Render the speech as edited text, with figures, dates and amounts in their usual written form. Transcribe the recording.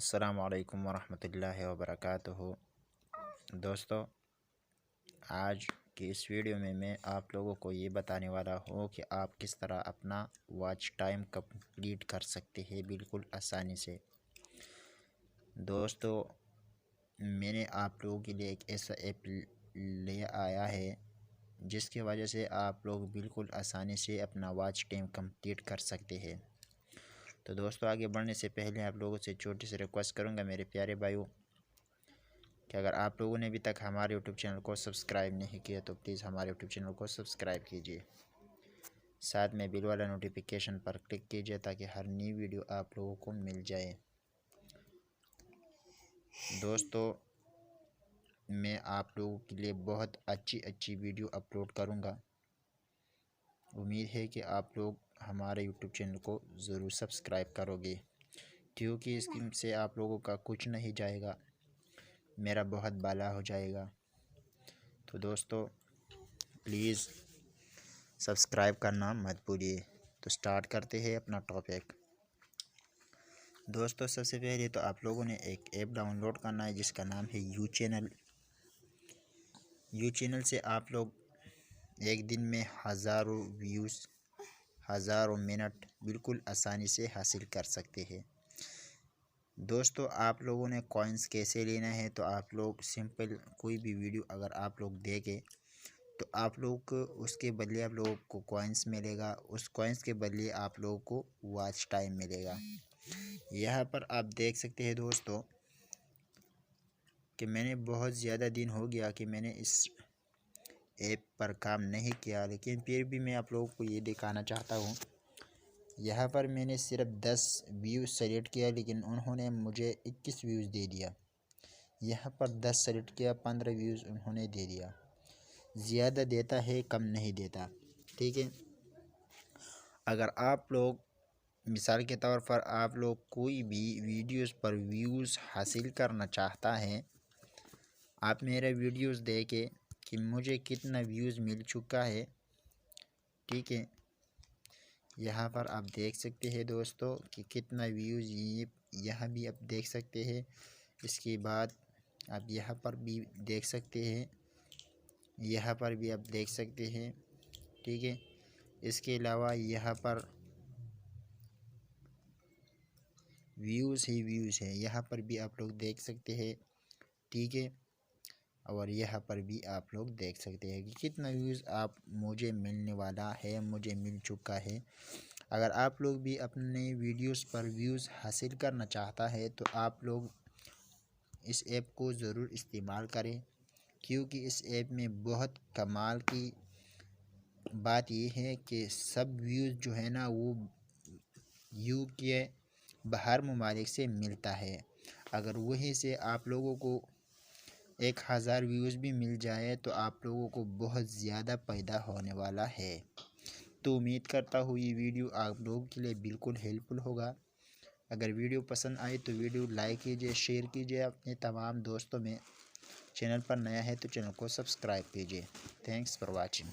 अस्सलामु अलैकुम वरहमतुल्लाहि वबरकातुहू। दोस्तों, आज की इस वीडियो में मैं आप लोगों को ये बताने वाला हूँ कि आप किस तरह अपना वॉच टाइम कंप्लीट कर सकते हैं बिल्कुल आसानी से। दोस्तों, मैंने आप लोगों के लिए एक ऐसा ऐप ले आया है जिसकी वजह से आप लोग बिल्कुल आसानी से अपना वॉच टाइम कंप्लीट कर सकते हैं। तो दोस्तों, आगे बढ़ने से पहले आप लोगों से छोटी सी रिक्वेस्ट करूंगा मेरे प्यारे भाइयों कि अगर आप लोगों ने अभी तक हमारे यूट्यूब चैनल को सब्सक्राइब नहीं किया तो प्लीज़ हमारे यूट्यूब चैनल को सब्सक्राइब कीजिए। साथ में बिल वाला नोटिफिकेशन पर क्लिक कीजिए ताकि हर नई वीडियो आप लोगों को मिल जाए। दोस्तों, मैं आप लोगों के लिए बहुत अच्छी वीडियो अपलोड करूँगा। उम्मीद है कि आप लोग हमारे यूट्यूब चैनल को ज़रूर सब्सक्राइब करोगे, क्योंकि इससे आप लोगों का कुछ नहीं जाएगा, मेरा बहुत भला हो जाएगा। तो दोस्तों, प्लीज़ सब्सक्राइब करना मत भूलिए। तो स्टार्ट करते हैं अपना टॉपिक। दोस्तों, सबसे पहले तो आप लोगों ने एक ऐप डाउनलोड करना है जिसका नाम है यू चैनल। यू चैनल से आप लोग एक दिन में हज़ारों व्यूज़, हज़ारों मिनट बिल्कुल आसानी से हासिल कर सकते हैं। दोस्तों, आप लोगों ने कॉइन्स कैसे लेना है, तो आप लोग सिंपल कोई भी वीडियो अगर आप लोग देखें तो आप लोग को उसके बदले आप लोगों को कॉइन्स मिलेगा, उस कॉइन्स के बदले आप लोगों को वॉच टाइम मिलेगा। यहाँ पर आप देख सकते हैं दोस्तों कि मैंने बहुत ज़्यादा दिन हो गया कि मैंने इस ऐप पर काम नहीं किया, लेकिन फिर भी मैं आप लोगों को ये दिखाना चाहता हूँ। यहाँ पर मैंने सिर्फ 10 व्यूज़ सेलेक्ट किया, लेकिन उन्होंने मुझे 21 व्यूज़ दे दिया। यहाँ पर 10 सेलेक्ट किया, 15 व्यूज़ उन्होंने दे दिया। ज़्यादा देता है, कम नहीं देता। ठीक है, अगर आप लोग मिसाल के तौर पर आप लोग कोई भी वीडियोस पर व्यूज़ हासिल करना चाहता है, आप मेरे वीडियोस देखें कि मुझे कितना व्यूज़ मिल चुका है। ठीक है, यहाँ पर आप देख सकते हैं दोस्तों कि कितना व्यूज़, ये यहाँ भी आप देख सकते हैं। इसके बाद आप यहाँ पर भी देख सकते हैं, यहाँ पर भी आप देख सकते हैं। ठीक है, इसके अलावा यहाँ पर व्यूज़ ही व्यूज़ है, यहाँ पर भी आप लोग देख सकते हैं। ठीक है, और यहाँ पर भी आप लोग देख सकते हैं कि कितना व्यूज़ आप मुझे मिलने वाला है, मुझे मिल चुका है। अगर आप लोग भी अपने वीडियोस पर व्यूज़ हासिल करना चाहता है तो आप लोग इस ऐप को ज़रूर इस्तेमाल करें, क्योंकि इस ऐप में बहुत कमाल की बात ये है कि सब व्यूज़ जो है ना वो यू के बाहर ममालिक से मिलता है। अगर वहीं से आप लोगों को 1000 व्यूज़ भी मिल जाए तो आप लोगों को बहुत ज़्यादा फ़ायदा होने वाला है। तो उम्मीद करता हूँ ये वीडियो आप लोगों के लिए बिल्कुल हेल्पफुल होगा। अगर वीडियो पसंद आए तो वीडियो लाइक कीजिए, शेयर कीजिए अपने तमाम दोस्तों में। चैनल पर नया है तो चैनल को सब्सक्राइब कीजिए। Thanks for watching.